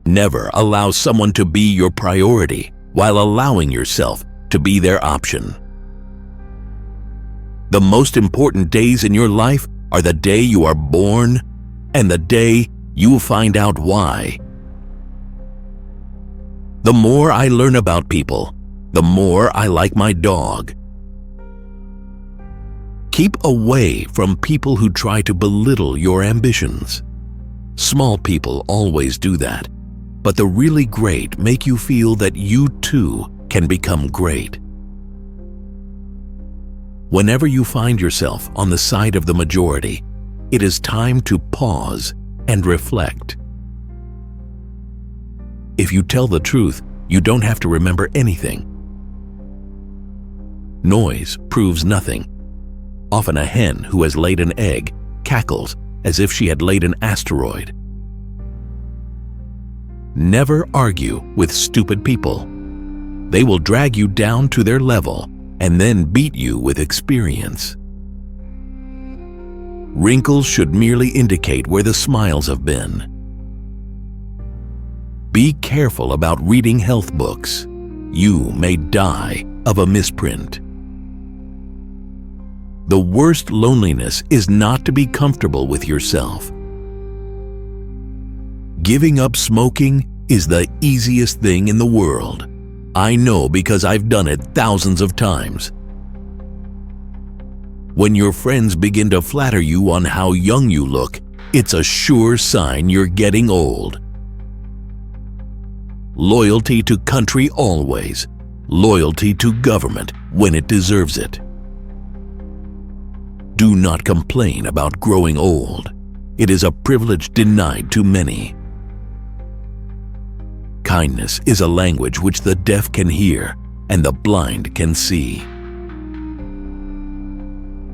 Never allow someone to be your priority while allowing yourself to be their option. The most important days in your life are the day you are born and the day you will find out why. The more I learn about people, the more I like my dog. Keep away from people who try to belittle your ambitions. Small people always do that, but the really great make you feel that you too can become great. Whenever you find yourself on the side of the majority, it is time to pause and reflect. If you tell the truth, you don't have to remember anything. Noise proves nothing. Often a hen who has laid an egg cackles as if she had laid an asteroid. Never argue with stupid people. They will drag you down to their level and then beat you with experience. Wrinkles should merely indicate where the smiles have been. Be careful about reading health books. You may die of a misprint. The worst loneliness is not to be comfortable with yourself. Giving up smoking is the easiest thing in the world. I know because I've done it thousands of times. When your friends begin to flatter you on how young you look, it's a sure sign you're getting old. Loyalty to country always. Loyalty to government when it deserves it. Do not complain about growing old. It is a privilege denied to many. Kindness is a language which the deaf can hear and the blind can see.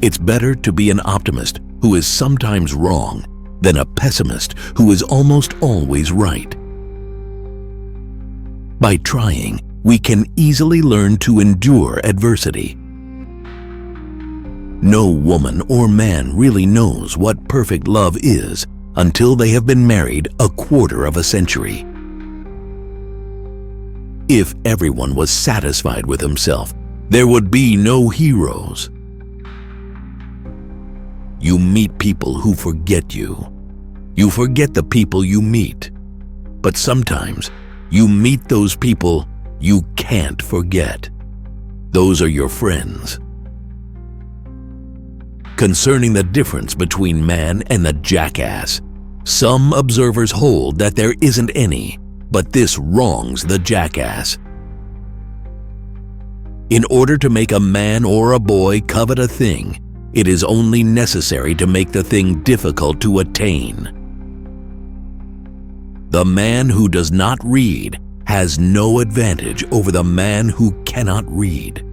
It's better to be an optimist who is sometimes wrong than a pessimist who is almost always right. By trying, we can easily learn to endure adversity. No woman or man really knows what perfect love is until they have been married a quarter of a century. If everyone was satisfied with himself, there would be no heroes. You meet people who forget you. You forget the people you meet. But sometimes, you meet those people you can't forget. Those are your friends. Concerning the difference between man and the jackass, some observers hold that there isn't any, but this wrongs the jackass. In order to make a man or a boy covet a thing, it is only necessary to make the thing difficult to attain. The man who does not read has no advantage over the man who cannot read.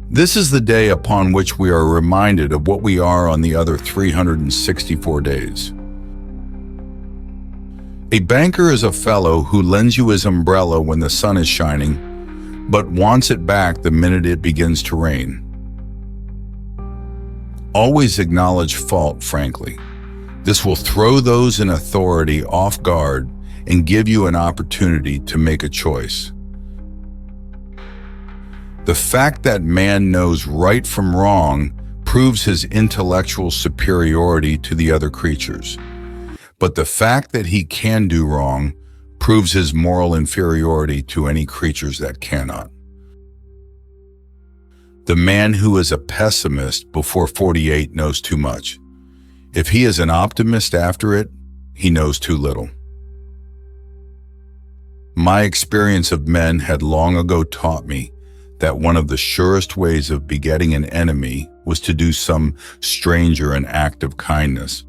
This is the day upon which we are reminded of what we are on the other 364 days. A banker is a fellow who lends you his umbrella when the sun is shining, but wants it back the minute it begins to rain. Always acknowledge fault frankly. This will throw those in authority off guard and give you an opportunity to make a choice. The fact that man knows right from wrong proves his intellectual superiority to the other creatures. But the fact that he can do wrong proves his moral inferiority to any creatures that cannot. The man who is a pessimist before 48 knows too much. If he is an optimist after it, he knows too little. My experience of men had long ago taught me that one of the surest ways of begetting an enemy was to do some stranger an act of kindness,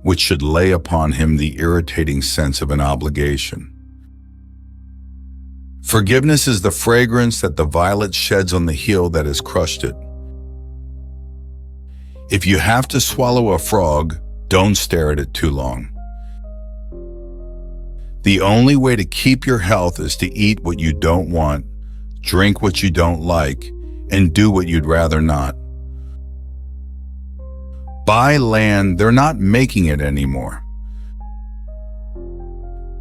which should lay upon him the irritating sense of an obligation. Forgiveness is the fragrance that the violet sheds on the heel that has crushed it. If you have to swallow a frog, don't stare at it too long. The only way to keep your health is to eat what you don't want, drink what you don't like, and do what you'd rather not. Buy land, they're not making it anymore.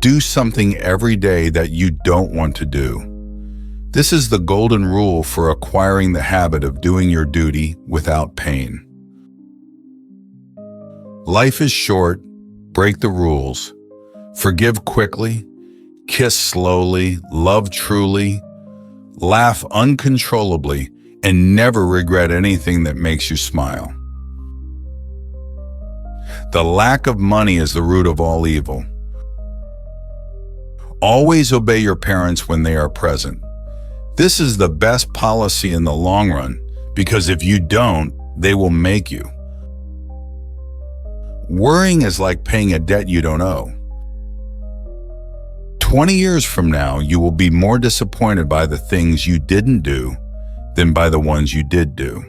Do something every day that you don't want to do. This is the golden rule for acquiring the habit of doing your duty without pain. Life is short. Break the rules. Forgive quickly. Kiss slowly. Love truly. Laugh uncontrollably, and never regret anything that makes you smile. The lack of money is the root of all evil. Always obey your parents when they are present. This is the best policy in the long run, because if you don't, they will make you. Worrying is like paying a debt you don't owe. 20 years from now, you will be more disappointed by the things you didn't do than by the ones you did do.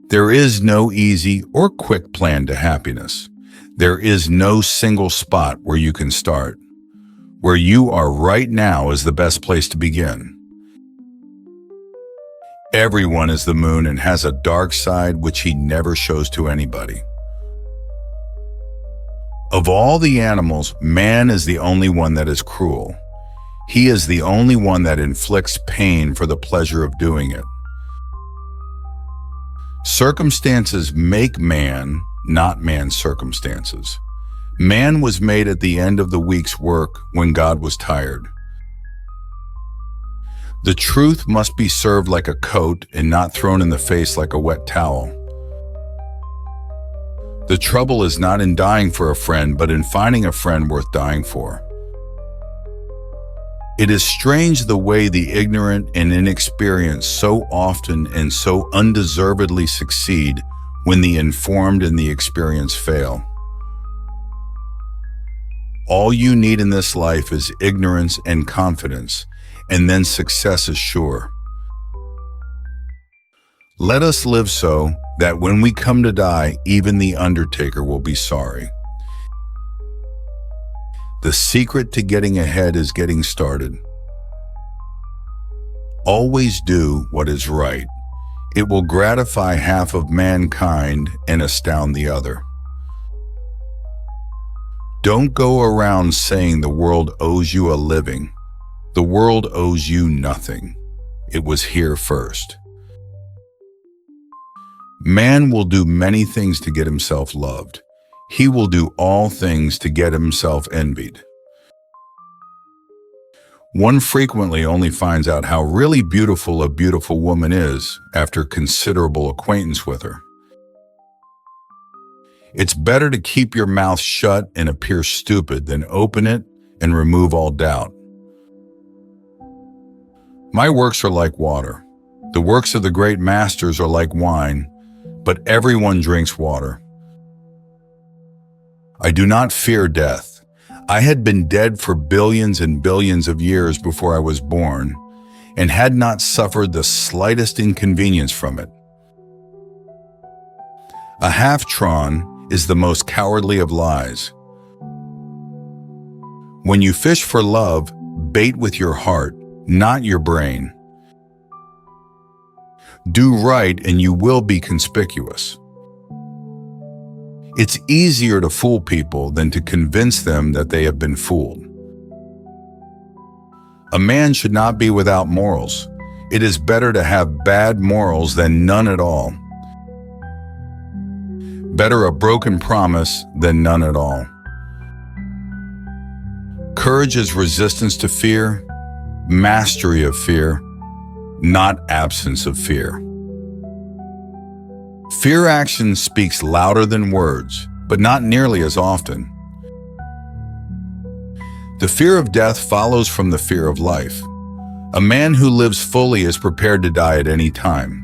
There is no easy or quick plan to happiness. There is no single spot where you can start. Where you are right now is the best place to begin. Everyone is the moon and has a dark side which he never shows to anybody. Of all the animals, man is the only one that is cruel. He is the only one that inflicts pain for the pleasure of doing it. Circumstances make man, not man's circumstances. Man was made at the end of the week's work when God was tired. The truth must be served like a coat and not thrown in the face like a wet towel. The trouble is not in dying for a friend, but in finding a friend worth dying for. It is strange the way the ignorant and inexperienced so often and so undeservedly succeed when the informed and the experienced fail. All you need in this life is ignorance and confidence, and then success is sure. Let us live so that when we come to die, even the undertaker will be sorry. The secret to getting ahead is getting started. Always do what is right. It will gratify half of mankind and astound the other. Don't go around saying the world owes you a living. The world owes you nothing. It was here first. Man will do many things to get himself loved. He will do all things to get himself envied. One frequently only finds out how really beautiful a beautiful woman is after considerable acquaintance with her. It's better to keep your mouth shut and appear stupid than open it and remove all doubt. My works are like water. The works of the great masters are like wine, but everyone drinks water. I do not fear death. I had been dead for billions and billions of years before I was born, and had not suffered the slightest inconvenience from it. A half-tron is the most cowardly of lies. When you fish for love, bait with your heart, not your brain. Do right and you will be conspicuous. It's easier to fool people than to convince them that they have been fooled. A man should not be without morals. It is better to have bad morals than none at all. Better a broken promise than none at all. Courage is resistance to fear, mastery of fear, not absence of fear. Fear action speaks louder than words, but not nearly as often. The fear of death follows from the fear of life. A man who lives fully is prepared to die at any time.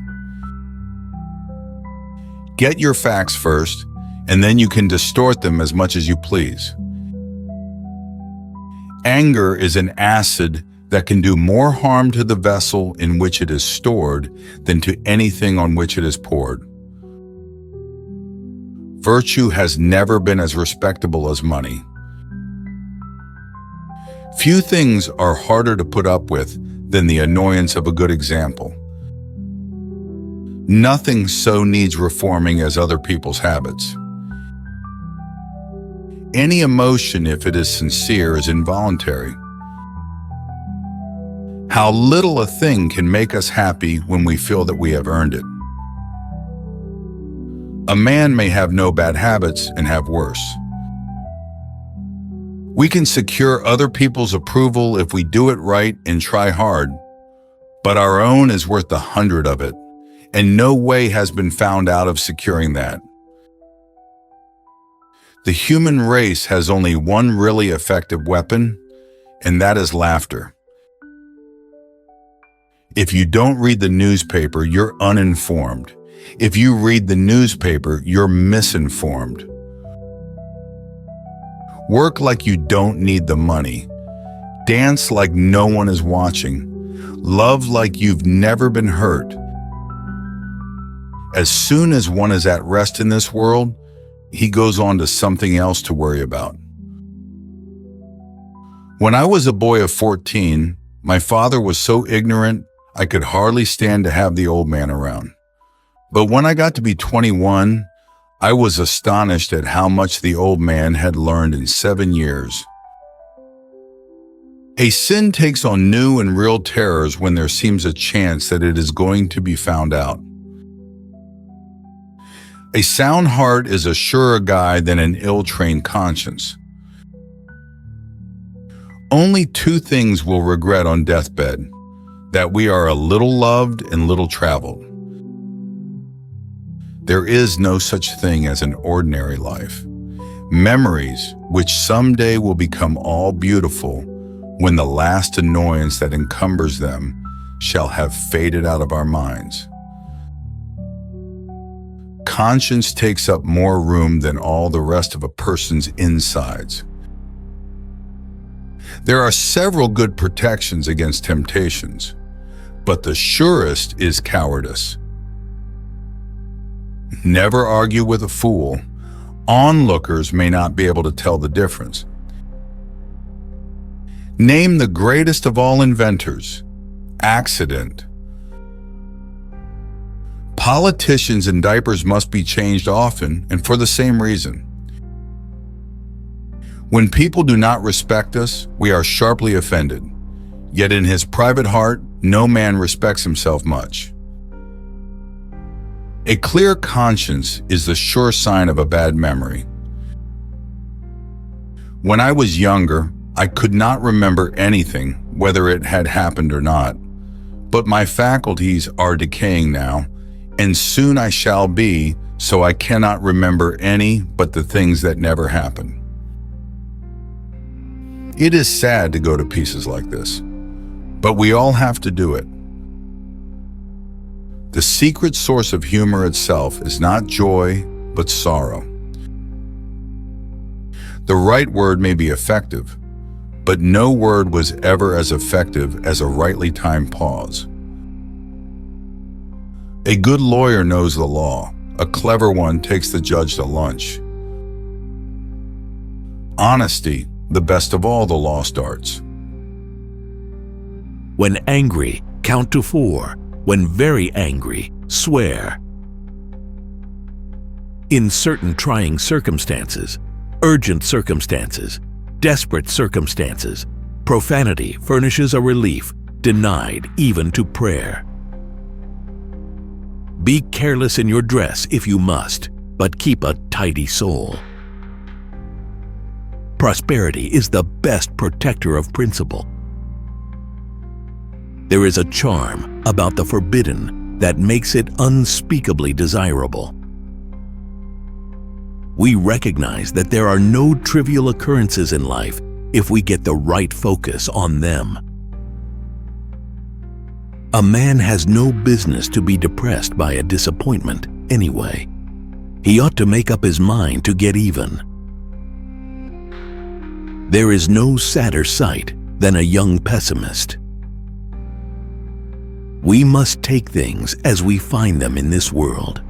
Get your facts first, and then you can distort them as much as you please. Anger is an acid that can do more harm to the vessel in which it is stored than to anything on which it is poured. Virtue has never been as respectable as money. Few things are harder to put up with than the annoyance of a good example. Nothing so needs reforming as other people's habits. Any emotion, if it is sincere, is involuntary. How little a thing can make us happy when we feel that we have earned it. A man may have no bad habits and have worse. We can secure other people's approval if we do it right and try hard, but our own is worth 100 of it, and no way has been found out of securing that. The human race has only one really effective weapon, and that is laughter. If you don't read the newspaper, you're uninformed. If you read the newspaper, you're misinformed. Work like you don't need the money. Dance like no one is watching. Love like you've never been hurt. As soon as one is at rest in this world, he goes on to something else to worry about. When I was a boy of 14, my father was so ignorant I could hardly stand to have the old man around. But when I got to be 21, I was astonished at how much the old man had learned in 7 years. A sin takes on new and real terrors when there seems a chance that it is going to be found out. A sound heart is a surer guide than an ill-trained conscience. Only 2 things we'll regret on deathbed: that we are a little loved and little traveled. There is no such thing as an ordinary life. Memories, which someday will become all beautiful when the last annoyance that encumbers them shall have faded out of our minds. Conscience takes up more room than all the rest of a person's insides. There are several good protections against temptations, but the surest is cowardice. Never argue with a fool. Onlookers may not be able to tell the difference. Name the greatest of all inventors: accident. Politicians in diapers must be changed often, and for the same reason. When people do not respect us, we are sharply offended. Yet in his private heart, no man respects himself much. A clear conscience is the sure sign of a bad memory. When I was younger, I could not remember anything, whether it had happened or not. But my faculties are decaying now, and soon I shall be, so I cannot remember any but the things that never happened. It is sad to go to pieces like this, but we all have to do it. The secret source of humor itself is not joy, but sorrow. The right word may be effective, but no word was ever as effective as a rightly timed pause. A good lawyer knows the law. A clever one takes the judge to lunch. Honesty, the best of all the lost arts. When angry, count to 4. When very angry, swear. In certain trying circumstances, urgent circumstances, desperate circumstances, profanity furnishes a relief denied even to prayer. Be careless in your dress if you must, but keep a tidy soul. Prosperity is the best protector of principle. There is a charm about the forbidden that makes it unspeakably desirable. We recognize that there are no trivial occurrences in life if we get the right focus on them. A man has no business to be depressed by a disappointment anyway. He ought to make up his mind to get even. There is no sadder sight than a young pessimist. We must take things as we find them in this world.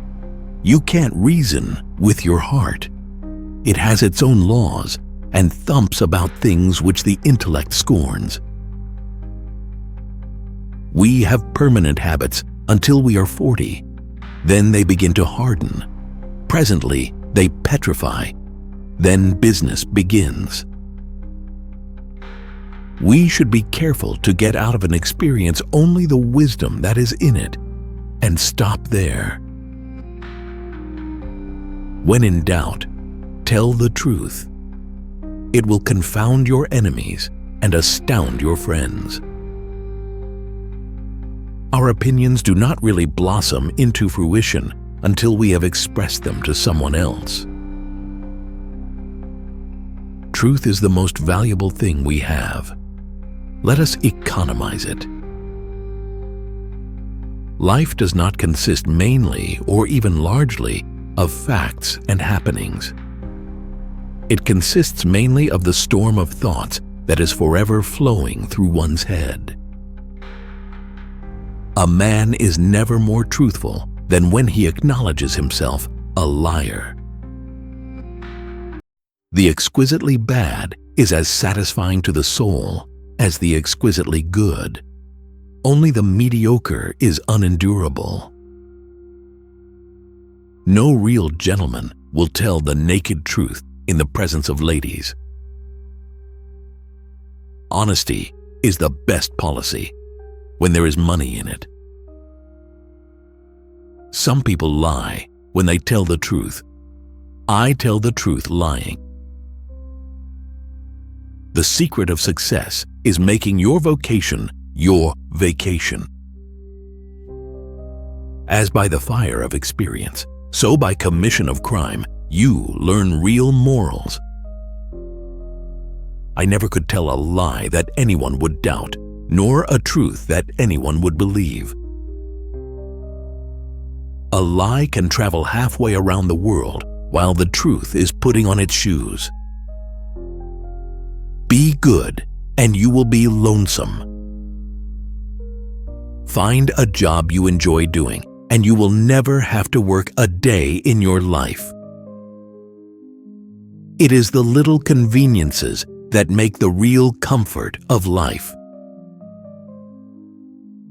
You can't reason with your heart. It has its own laws and thumps about things which the intellect scorns. We have permanent habits until we are 40. Then they begin to harden. Presently, they petrify. Then business begins. We should be careful to get out of an experience only the wisdom that is in it, and stop there. When in doubt, tell the truth. It will confound your enemies and astound your friends. Our opinions do not really blossom into fruition until we have expressed them to someone else. Truth is the most valuable thing we have. Let us economize it. Life does not consist mainly or even largely of facts and happenings. It consists mainly of the storm of thoughts that is forever flowing through one's head. A man is never more truthful than when he acknowledges himself a liar. The exquisitely bad is as satisfying to the soul as the exquisitely good. Only the mediocre is unendurable. No real gentleman will tell the naked truth in the presence of ladies. Honesty is the best policy when there is money in it. Some people lie when they tell the truth. I tell the truth lying. The secret of success is making your vocation your vacation. As by the fire of experience, so by commission of crime, you learn real morals. I never could tell a lie that anyone would doubt, nor a truth that anyone would believe. A lie can travel halfway around the world while the truth is putting on its shoes. Be good, and you will be lonesome. Find a job you enjoy doing, and you will never have to work a day in your life. It is the little conveniences that make the real comfort of life.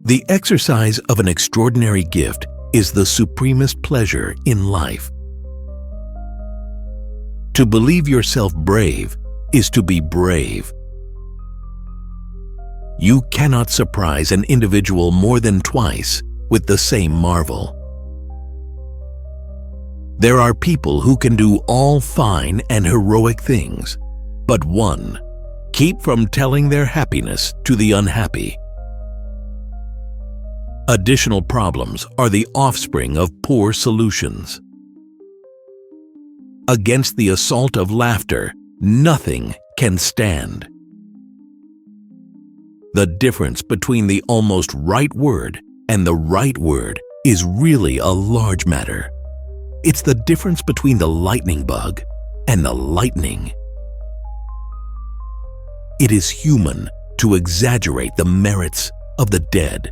The exercise of an extraordinary gift is the supremest pleasure in life. To believe yourself brave is to be brave. You cannot surprise an individual more than twice with the same marvel. There are people who can do all fine and heroic things, but one, keep from telling their happiness to the unhappy. Additional problems are the offspring of poor solutions. Against the assault of laughter, nothing can stand. The difference between the almost right word and the right word is really a large matter. It's the difference between the lightning bug and the lightning. It is human to exaggerate the merits of the dead.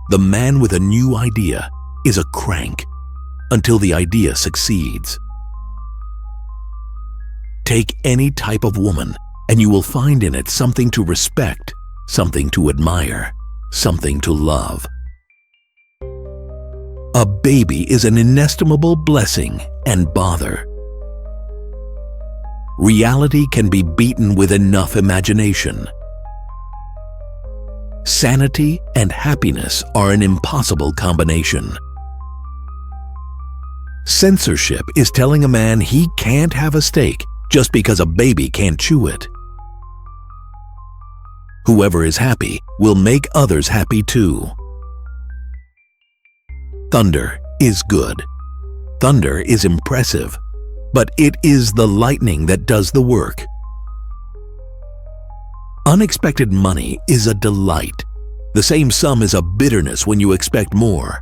The man with a new idea is a crank until the idea succeeds. Take any type of woman, and you will find in it something to respect, something to admire, something to love. A baby is an inestimable blessing and bother. Reality can be beaten with enough imagination. Sanity and happiness are an impossible combination. Censorship is telling a man he can't have a steak just because a baby can't chew it. Whoever is happy will make others happy too. Thunder is good. Thunder is impressive, but it is the lightning that does the work. Unexpected money is a delight. The same sum is a bitterness when you expect more.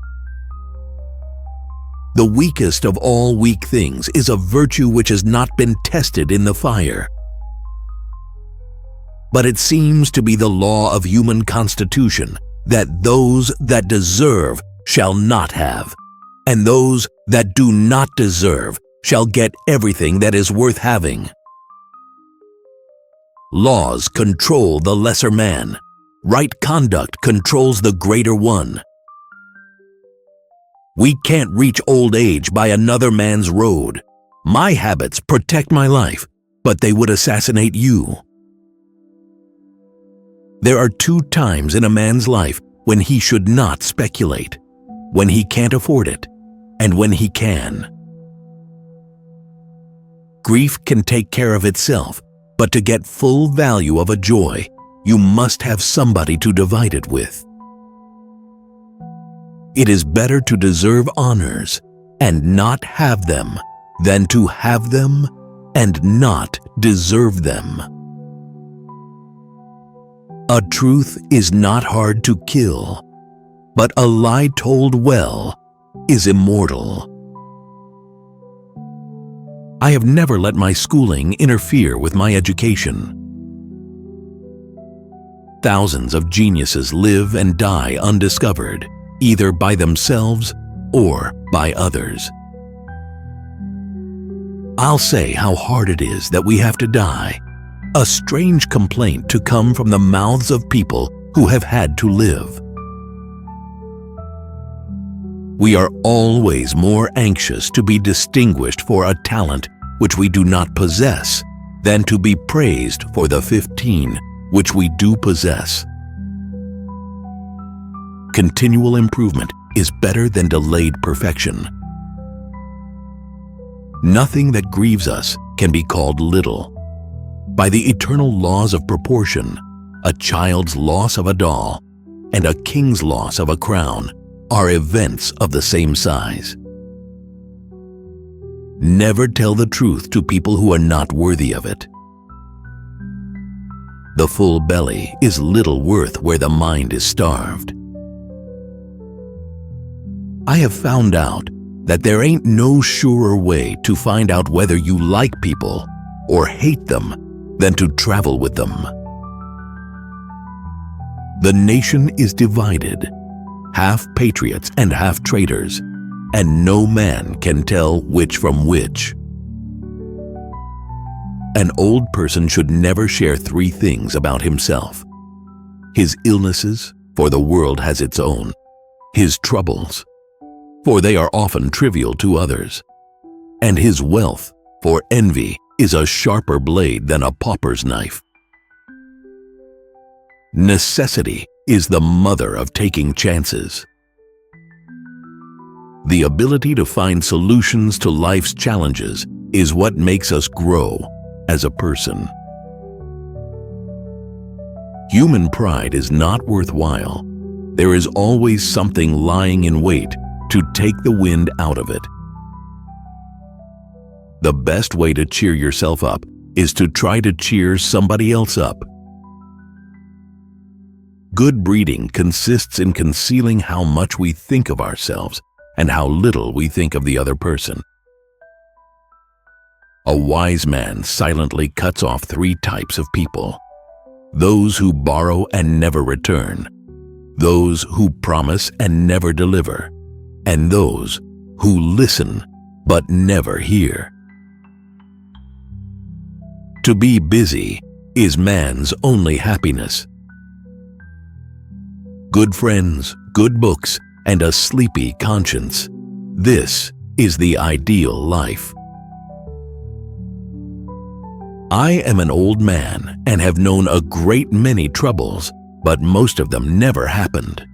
The weakest of all weak things is a virtue which has not been tested in the fire. But it seems to be the law of human constitution that those that deserve shall not have, and those that do not deserve shall get everything that is worth having. Laws control the lesser man. Right conduct controls the greater one. We can't reach old age by another man's road. My habits protect my life, but they would assassinate you. There are 2 times in a man's life when he should not speculate: when he can't afford it, and when he can. Grief can take care of itself, but to get full value of a joy, you must have somebody to divide it with. It is better to deserve honors and not have them than to have them and not deserve them. A truth is not hard to kill, but a lie told well is immortal. I have never let my schooling interfere with my education. Thousands of geniuses live and die undiscovered, either by themselves or by others. I'll say how hard it is that we have to die, a strange complaint to come from the mouths of people who have had to live. We are always more anxious to be distinguished for a talent which we do not possess than to be praised for the 15 which we do possess. Continual improvement is better than delayed perfection. Nothing that grieves us can be called little. By the eternal laws of proportion, a child's loss of a doll and a king's loss of a crown are events of the same size. Never tell the truth to people who are not worthy of it. The full belly is little worth where the mind is starved. I have found out that there ain't no surer way to find out whether you like people or hate them than to travel with them. The nation is divided, half patriots and half traitors, and no man can tell which from which. An old person should never share 3 things about himself: his illnesses, for the world has its own; his troubles, for they are often trivial to others; and his wealth, for envy is a sharper blade than a pauper's knife. Necessity is the mother of taking chances. The ability to find solutions to life's challenges is what makes us grow as a person. Human pride is not worthwhile. There is always something lying in wait to take the wind out of it. The best way to cheer yourself up is to try to cheer somebody else up. Good breeding consists in concealing how much we think of ourselves and how little we think of the other person. A wise man silently cuts off 3 types of people: those who borrow and never return, those who promise and never deliver, and those who listen but never hear. To be busy is man's only happiness. Good friends, good books, and a sleepy conscience. This is the ideal life. I am an old man and have known a great many troubles, but most of them never happened.